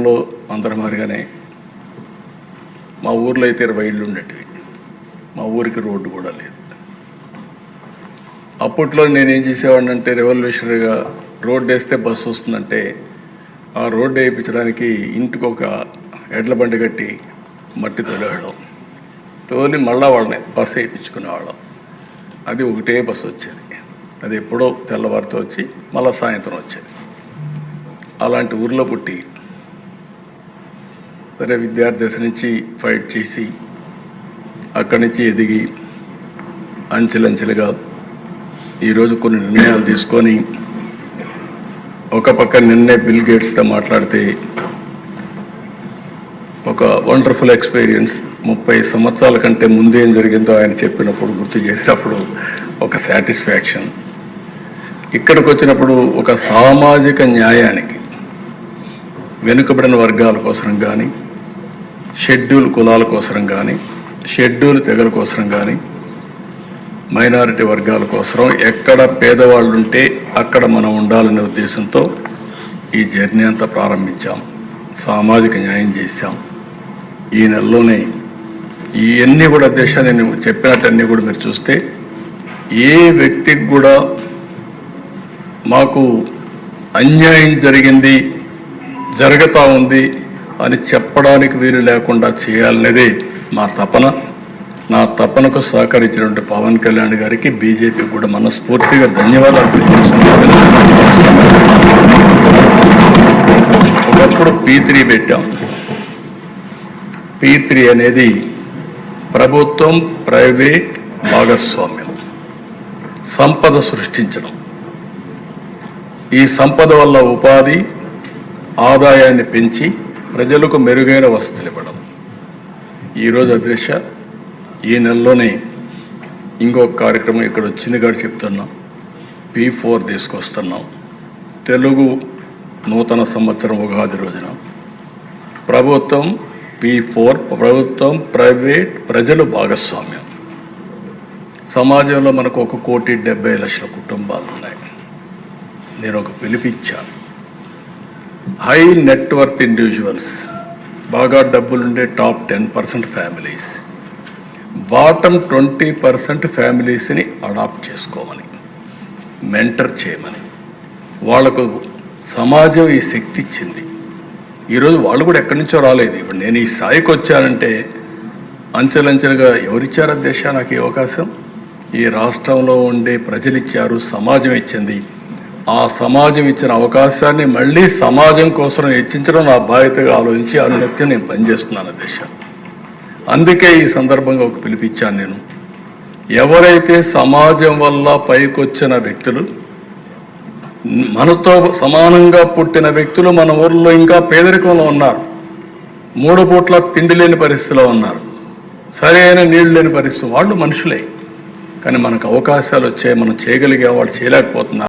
గతంలో అందరి మాదిరిగానే మా ఊర్లో అయితే 20 ఇళ్ళు ఉండేటివి. మా ఊరికి రోడ్డు కూడా లేదు. అప్పట్లో నేనేం చేసేవాడిని అంటే రెవల్యూషనరీగా రోడ్డు వేస్తే బస్సు వస్తుందంటే ఆ రోడ్డు వేయించడానికి ఇంటికి ఒక ఎడ్ల బండి కట్టి మట్టి తోలేవాళ్ళం. తోలి మళ్ళా వాళ్ళని బస్సు వేయించుకునేవాళ్ళం. అది ఒకటే బస్సు వచ్చేది. అది ఎప్పుడో తెల్లవారితో వచ్చి మళ్ళా సాయంత్రం వచ్చేది. అలాంటి ఊర్లో పుట్టి సరే విద్యార్థి దశ నుంచి ఫైట్ చేసి అక్కడి నుంచి ఎదిగి అంచెలంచెలుగా ఈరోజు కొన్ని నిర్ణయాలు తీసుకొని ఒక పక్క నిన్నే బిల్ గేట్స్తో మాట్లాడితే ఒక వండర్ఫుల్ ఎక్స్పీరియన్స్. 30 సంవత్సరాల కంటే ముందేం జరిగిందో ఆయన చెప్పినప్పుడు గుర్తు చేసినప్పుడు ఒక సాటిస్ఫాక్షన్. ఇక్కడికి వచ్చినప్పుడు ఒక సామాజిక న్యాయానికి వెనుకబడిన వర్గాల కోసం కానీ, షెడ్యూల్ కులాల కోసం కానీ, షెడ్యూల్ తెగల కోసం కానీ, మైనారిటీ వర్గాల కోసం ఎక్కడ పేదవాళ్ళు ఉంటే అక్కడ మనం ఉండాలనే ఉద్దేశంతో ఈ జర్నీ అంతా ప్రారంభించాం. సామాజిక న్యాయం చేశాం. ఈ నెలలోనే ఇవన్నీ కూడా దేశాన్ని నేను చెప్పినట్టన్నీ కూడా మీరు చూస్తే ఏ వ్యక్తికి కూడా మాకు అన్యాయం జరిగింది, జరుగుతూ ఉంది అని చెప్పడానికి వీలు లేకుండా చేయాలనేదే మా తపన. నా తపనకు సహకరించినటువంటి పవన్ కళ్యాణ్ గారికి, బీజేపీకి కూడా మనస్ఫూర్తిగా ధన్యవాదాలు తెలియజేస్తున్నాను. ఒకప్పుడు P3 పెట్టాం. P3 అనేది ప్రభుత్వం ప్రైవేట్ భాగస్వామ్యం, సంపద సృష్టించడం. ఈ సంపద వల్ల ఉపాధి, ఆదాయాన్ని పెంచి ప్రజలకు మెరుగైన వసతులు ఇవ్వడం. ఈరోజు అధ్యక్ష ఈ నెలలోనే ఇంకొక కార్యక్రమం ఇక్కడ వచ్చింది కూడా చెప్తున్నాం. P4 తీసుకొస్తున్నాం. తెలుగు నూతన సంవత్సరం ఉగాది రోజున ప్రభుత్వం P4, ప్రభుత్వం ప్రైవేట్ ప్రజలు భాగస్వామ్యం. సమాజంలో మనకు 1,70,00,000 కుటుంబాలు ఉన్నాయి. నేను ఒక పిలిపిచ్చాను. హై నెట్వర్త్ ఇండివిజువల్స్, బాగా డబ్బులుండే టాప్ 10% ఫ్యామిలీస్, బాటమ్ 20% ఫ్యామిలీస్ని అడాప్ట్ చేసుకోమని, మెంటర్ చేయమని. వాళ్లకు సమాజం ఈ శక్తి ఇచ్చింది. ఈరోజు వాళ్ళు కూడా ఎక్కడి నుంచో రాలేదు. ఇప్పుడు నేను ఈ స్థాయికి వచ్చానంటే అంచెలంచెలుగా ఎవరిచ్చారు అధ్యక్ష నాకు ఈ అవకాశం? ఈ రాష్ట్రంలో ఉండే ప్రజలు ఇచ్చారు, సమాజం ఇచ్చింది. ఆ సమాజం ఇచ్చిన అవకాశాన్ని మళ్ళీ సమాజం కోసం హెచ్చించడం నా బాధ్యతగా ఆలోచించి అనునిత్యం నేను పనిచేస్తున్నాను అధ్యక్ష. అందుకే ఈ సందర్భంగా ఒక పిలిపిచ్చాను నేను. ఎవరైతే సమాజం వల్ల పైకొచ్చిన వ్యక్తులు, మనతో సమానంగా పుట్టిన వ్యక్తులు మన ఊర్లో ఇంకా పేదరికంలో ఉన్నారు, 3 పూట్ల తిండి లేని పరిస్థితిలో ఉన్నారు, సరైన నీళ్లు లేని పరిస్థితి. వాళ్ళు మనుషులే, కానీ మనకు అవకాశాలు వచ్చాయి, మనం చేయగలిగే వాళ్ళు చేయలేకపోతున్నారు.